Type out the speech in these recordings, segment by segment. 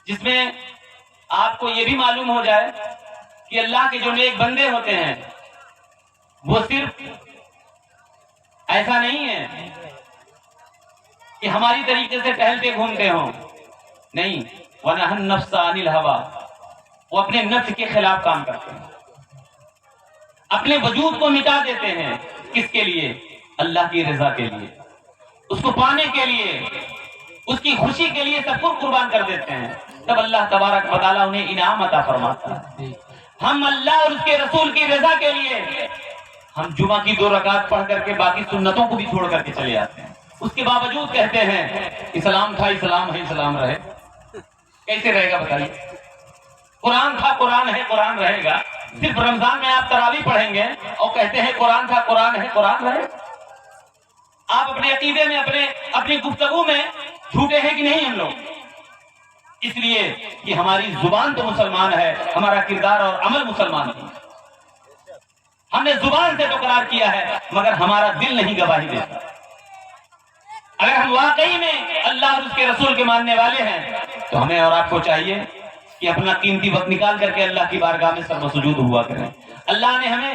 جس میں آپ کو یہ بھی معلوم ہو جائے کہ اللہ کے جو نیک بندے ہوتے ہیں وہ صرف ایسا نہیں ہے کہ ہماری طریقے سے ٹہلتے گھومتے ہوں، نہیں، وَنَهَى النَّفْسَ عَنِ الْهَوَىٰ، وہ اپنے نفس کے خلاف کام کرتے ہیں، اپنے وجود کو مٹا دیتے ہیں۔ کس کے لیے؟ اللہ کی رضا کے لیے، اس کو پانے کے لیے، اس کی خوشی کے لیے سب کچھ قربان کر دیتے ہیں۔ تب اللہ تبارک و تعالیٰ انہیں انعام عطا فرماتا ہے۔ ہم اللہ اور اس کے رسول کی رضا کے لیے ہم جمعہ کی 2 رکعت پڑھ کر کے باقی سنتوں کو بھی چھوڑ کر کے چلے جاتے ہیں، اس کے باوجود کہتے ہیں اسلام تھا، اسلام ہے، اسلام رہے۔ کیسے رہے گا بتائیے؟ قرآن تھا، قرآن ہے، قرآن رہے گا۔ صرف رمضان میں آپ تراویح پڑھیں گے اور کہتے ہیں قرآن تھا، قرآن ہے، قرآن رہے۔ آپ اپنے عقیدے میں، اپنی گفتگو میں جھوٹے ہیں کہ نہیں ہم لوگ؟ اس لیے کہ ہماری زبان تو مسلمان ہے، ہمارا کردار اور عمل مسلمان ہے۔ ہم نے زبان سے تو قرار کیا ہے مگر ہمارا دل نہیں گواہی دیتا۔ اگر ہم واقعی میں اللہ اور اس کے رسول کے ماننے والے ہیں تو ہمیں اور آپ کو چاہیے کہ اپنا قیمتی وقت نکال کر کے اللہ کی بارگاہ میں سر وسجود ہوا کریں۔ اللہ نے ہمیں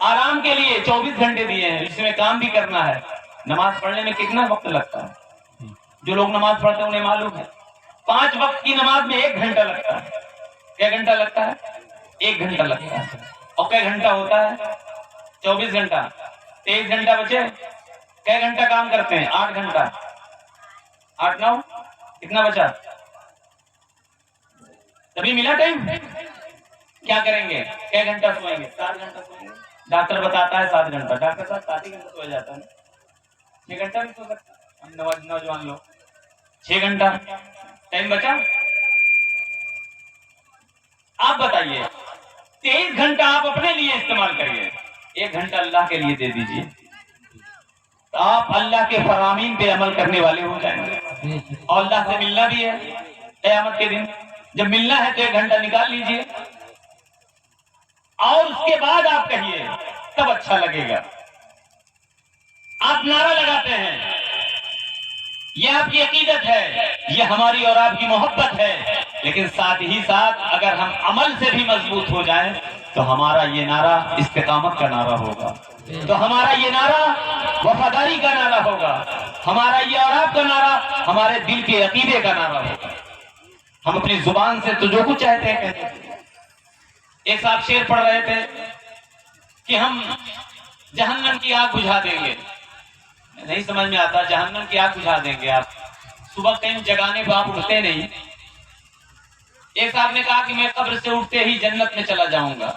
آرام کے لیے 24 گھنٹے دیے ہیں، جس میں کام بھی کرنا ہے۔ نماز پڑھنے میں کتنا وقت لگتا ہے؟ جو لوگ نماز پڑھتے ہیں انہیں معلوم ہے 5 وقت کی نماز میں 1 گھنٹہ لگتا ہے۔ کیا گھنٹہ لگتا ہے؟ 1 گھنٹہ لگتا ہے۔ اور کئی گھنٹہ ہوتا ہے؟ 24 گھنٹہ، 23 گھنٹہ بچے کئی گھنٹہ کام کرتے ہیں؟ 8 گھنٹہ، 8 9 کتنا بچا؟ تبھی ملا ٹائم؟ کیا کریں گے؟ کئی گھنٹہ سوئیں گے؟ 7 گھنٹہ سوئیں گے۔ ڈاکٹر بتاتا ہے 7 گھنٹہ، ڈاکٹر صاحب 7 ہی گھنٹہ سو جاتا ہے، 6 گھنٹہ بھی سو سکتا ہے۔ ہم نوجوان لوگ 6 گھنٹہ ٹائم بچا۔ آپ بتائیے 23 گھنٹہ آپ اپنے لیے استعمال کریے، 1 گھنٹہ اللہ کے لیے دے دیجیے، تو آپ اللہ کے فرامین پہ عمل کرنے والے ہو جائیں گے۔ اور اللہ سے ملنا بھی ہے قیامت کے دن، جب ملنا ہے تو 1 گھنٹہ نکال لیجیے اور اس کے بعد آپ کہیے، تب اچھا لگے گا۔ آپ نعرہ لگاتے ہیں، یہ آپ کی عقیدت ہے، یہ ہماری اور آپ کی محبت ہے، لیکن ساتھ ہی ساتھ اگر ہم عمل سے بھی مضبوط ہو جائیں تو ہمارا یہ نعرہ استقامت کا نعرہ ہوگا، تو ہمارا یہ نعرہ وفاداری کا نعرہ ہوگا، ہمارا یہ اور آپ کا نعرہ ہمارے دل کے عقیدے کا نعرہ ہوگا۔ ہم اپنی زبان سے تو جو کچھ چاہتے ہیں کہتے ہیں۔ ایک صاحب شعر پڑھ رہے تھے کہ ہم جہنم کی آگ بجھا دیں گے۔ نہیں سمجھ میں آتا، جہنم کی آگ بجھا دیں گے آپ؟ صبح کہیں جگانے کو آپ اٹھتے نہیں۔ ایک صاحب نے کہا کہ میں قبر سے اٹھتے ہی جنت میں چلا جاؤں گا۔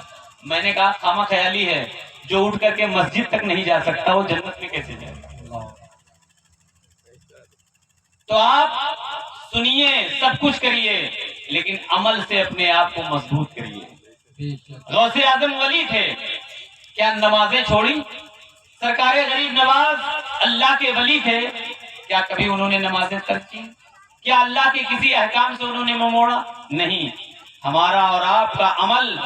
میں نے کہا خامہ خیالی ہے، جو اٹھ کر کے مسجد تک نہیں جا سکتا وہ جنت میں کیسے جائے گا؟ تو آپ سنیے، سب کچھ کریے، لیکن عمل سے اپنے آپ کو مضبوط کریے۔ غوث اعظم ولی تھے، کیا نمازیں چھوڑی؟ سرکار غریب نواز اللہ کے ولی تھے، کیا کبھی انہوں نے نمازیں ترک کی؟ کیا اللہ کے کسی احکام سے انہوں نے منہ موڑا؟ نہیں۔ ہمارا اور آپ کا عمل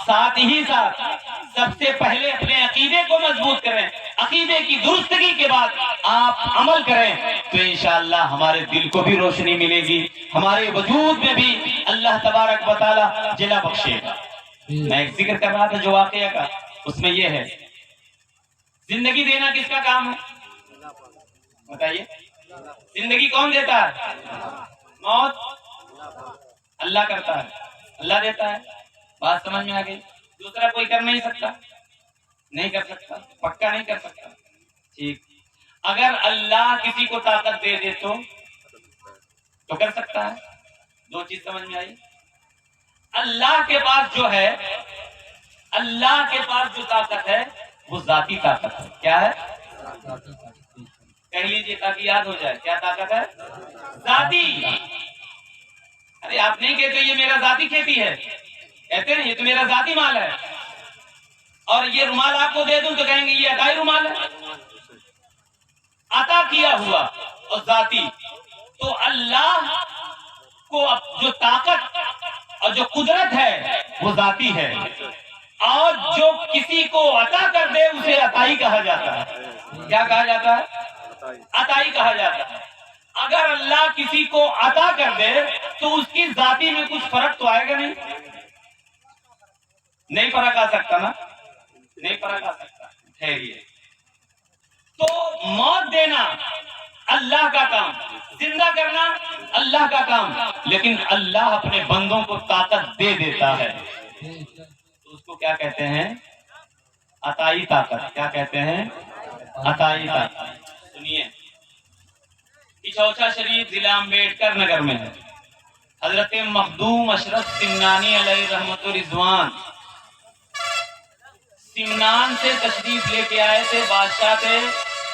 ساتھ ہی ساتھ سب سے پہلے اپنے عقیدے کو مضبوط کریں، عقیدے کی درستگی کے بعد آپ عمل کریں تو انشاءاللہ ہمارے دل کو بھی روشنی ملے گی، ہمارے وجود میں بھی اللہ تبارک و تعالی جلا بخشے گا۔ میں ایک ذکر کر رہا تھا جو واقعہ کا، اس میں یہ ہے، زندگی دینا کس کا کام ہے بتائیے؟ زندگی کون دیتا ہے؟ موت اللہ کرتا ہے، اللہ دیتا ہے۔ بات سمجھ میں آ گئی؟ دوسرا کوئی کر نہیں سکتا، نہیں کر سکتا، پکا نہیں کر سکتا۔ ٹھیک، اگر اللہ کسی کو طاقت دے دے تو کر سکتا ہے۔ 2 چیز سمجھ میں آئی؟ اللہ کے پاس جو ہے، اللہ کے پاس جو طاقت ہے وہ ذاتی طاقت ہے۔ کیا ہے؟ کہہ لیجیے تاکہ یاد ہو جائے، کیا طاقت ہے؟ ذاتی۔ ارے آپ نہیں کہتے یہ میرا ذاتی کھیتی ہے، کہتے ہیں یہ تو میرا ذاتی مال ہے، اور یہ رومال آپ کو دے دوں تو کہیں گے یہ عطائی رومال ہے، عطا کیا ہوا اور ذاتی۔ تو اللہ کو جو طاقت اور جو قدرت ہے وہ ذاتی ہے، اور جو کسی کو عطا کر دے اسے عطائی کہا جاتا ہے۔ کیا کہا جاتا ہے؟ عطائی کہا جاتا ہے۔ اگر اللہ کسی کو عطا کر دے تو اس کی ذاتی میں کچھ فرق تو آئے گا نہیں. نہیں فرق آ سکتا نا, نہیں فرق آ سکتا. ٹھہریے, تو موت دینا اللہ کا کام, زندہ کرنا اللہ کا کام, لیکن اللہ اپنے بندوں کو طاقت دے دیتا ہے. تو اس کو کیا کہتے ہیں؟ عطائی طاقت. کیا کہتے ہیں؟ عطائی طاقت. سنیے, چوچا شریف ضلع امبیڈکر نگر میں ہے. حضرت مخدوم اشرف سمنانی علیہ رحمت و رضوان سمنان سے تشریف لے کے آئے تھے. بادشاہ تھے,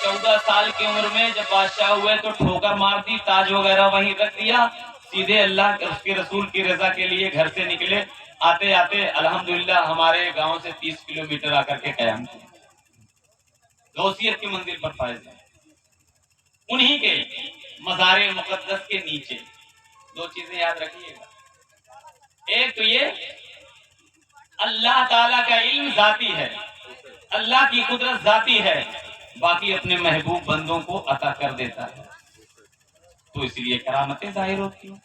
14 سال کی عمر میں جب بادشاہ ہوئے تو ٹھوکر مار دی, تاج وغیرہ وہیں رکھ دیا, سیدھے اللہ اس کے رسول کی رضا کے لیے گھر سے نکلے. آتے آتے الحمدللہ ہمارے گاؤں سے 30 کلومیٹر آ کر کے قیام کیا. غوثیت کی منزل پر فائز ہیں. انہی کے مزار مقدس کے نیچے دو چیزیں یاد رکھیے گا. ایک تو یہ اللہ تعالیٰ کا علم ذاتی ہے, اللہ کی قدرت ذاتی ہے, باقی اپنے محبوب بندوں کو عطا کر دیتا ہے, تو اس لیے کرامتیں ظاہر ہوتی ہیں.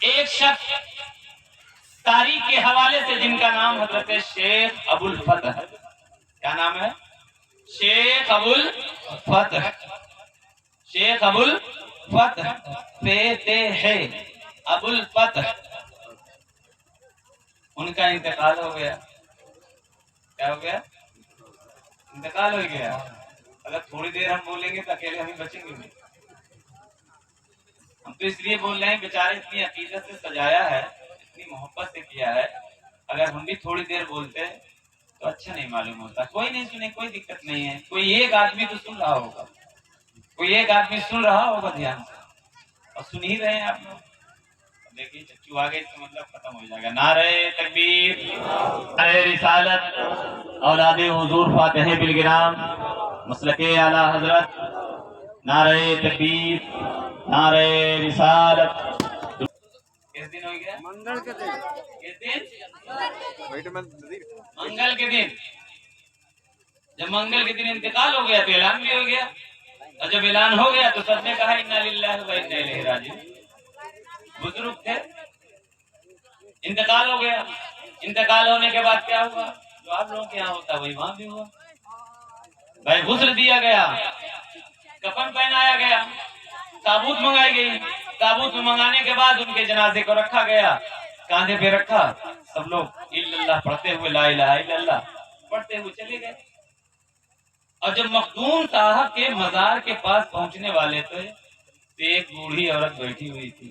ایک شخص تاریخ کے حوالے سے جن کا نام حضرت شیخ ابو الفتح ہے. کیا نام ہے؟ شیخ ابو الفتح. شیخ ابو الفتح ہے ابو الفتح. ان کا انتقال ہو گیا. کیا ہو گیا؟ انتقال ہو گیا. اگر تھوڑی دیر ہم بولیں گے تو اکیلے ہمیں بچیں گے نہیں. ہم تو اس لیے بول رہے ہیں, بیچارے اتنی عقیدت سے سجایا ہے, اتنی محبت سے کیا ہے, اگر ہم بھی تھوڑی دیر بولتے تو اچھا نہیں معلوم ہوتا. کوئی نہیں سنے, کوئی دقت نہیں ہے. کوئی ایک آدمی تو سن رہا ہوگا, کوئی ایک آدمی سن رہا ہوگا دھیان سے, اور سن ہی رہے ہیں آپ لوگ. دیکھیے چچو آگے اس کا مطلب ختم ہو جائے گا. نعرہ تکبیر, نعرہ رسالت, اولاد حضور فاتح بالگرام, مسلک اعلی حضرت. نعرہ تکبیر, نعرہ رسالت. کس دن ہو گیا؟ منگل کے دن. کس دن؟ منگل کے دن. جب منگل کے دن انتقال ہو گیا تو اعلان بھی ہو گیا, اور جب اعلان ہو گیا تو سب نے کہا انا للہ و انا الیہ راجعون. بزرگ تھے, انتقال ہو گیا. انتقال ہونے کے بعد کیا ہوا؟ جو آپ لوگوں کے یہاں ہوتا وہی وہاں بھی ہوا. بھائی غسل دیا گیا, کفن پہنایا گیا, تابوت منگائی گئی. تابوت میں منگانے کے بعد ان کے جنازے کو رکھا گیا, کاندھے پہ رکھا. سب لوگ الا اللہ پڑھتے ہوئے, لا الہ الا اللہ پڑھتے ہوئے چلے گئے. اور جب مخدوم صاحب کے مزار کے پاس پہنچنے والے تھے تو ایک بوڑھی عورت بیٹھی ہوئی تھی.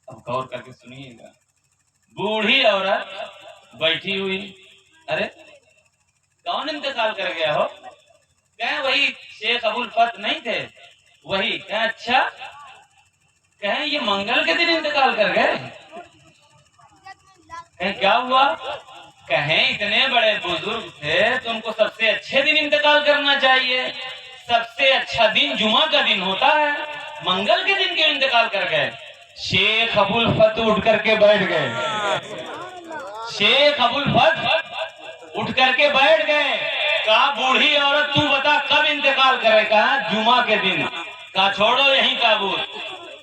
اب غور کر کے سنیے گا. بوڑھی عورت بیٹھی ہوئی. ارے کون انتقال کر گیا ہو؟ کہیں وہی شیخ ابو الفتح نہیں تھے؟ وہی. کہیں اچھا, کہیں یہ منگل کے دن انتقال کر گئے؟ کہیں کیا ہوا؟ کہیں اتنے بڑے بزرگ تھے تو ان کو سب سے اچھے دن انتقال کرنا چاہیے. سب سے اچھا دن جمعہ کا دن ہوتا ہے, منگل کے دن کیوں انتقال کر گئے؟ شیخ ابو الفتح اٹھ کر کے بیٹھ گئے. شیخ ابو الفتح اٹھ کر کے بیٹھ گئے. کہا بوڑھی عورت تو بتا کب انتقال کرے؟ کہا جمعہ کے دن. کہا چھوڑو یہیں تابوت.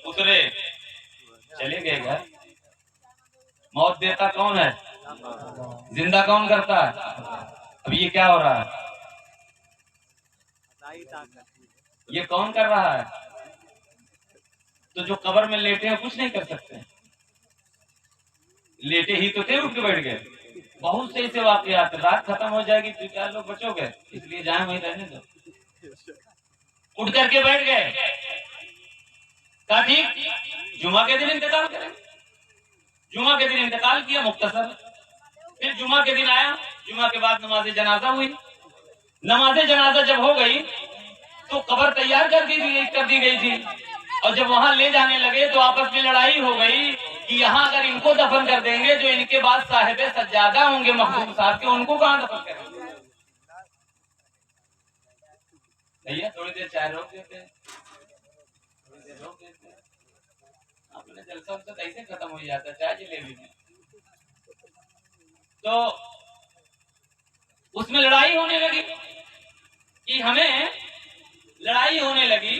اترے, چلے گئے گھر. موت دیتا کون ہے؟ زندہ کون کرتا ہے؟ اب یہ کیا ہو رہا ہے؟ یہ کون کر رہا ہے؟ تو جو قبر میں لیٹے ہیں کچھ نہیں کر سکتے. لیٹے ہی تو تھے, اٹھ کے بیٹھ گئے. بہت سے ایسے واقعات. رات ختم ہو جائے گی تو کیا لوگ بچو گے, اس لیے جائیں وہیں رہنے دو. اٹھ کر کے بیٹھ گئے. کہا ٹھیک جمعہ کے دن انتقال کریں. جمعہ کے دن انتقال کیا مختصر. پھر جمعہ کے دن آیا, جمعہ کے بعد نماز جنازہ ہوئی. نماز جنازہ جب ہو گئی تو قبر تیار کر دی گئی تھی, اور جب وہاں لے جانے لگے تو آپس میں لڑائی ہو گئی کہ یہاں اگر ان کو دفن کر دیں گے جو ان کے بعد صاحب سجادہ ہوں گے مخدوم صاحب کے, ان کو کہاں دفن کریں گے؟ بھیا تھوڑی دیر چائے روک دیتے, اپنے جلسہ تو ایسے ختم ہو جاتا ہے چائے جلیبی میں. تو اس میں لڑائی ہونے لگی کہ ہمیں لڑائی ہونے لگی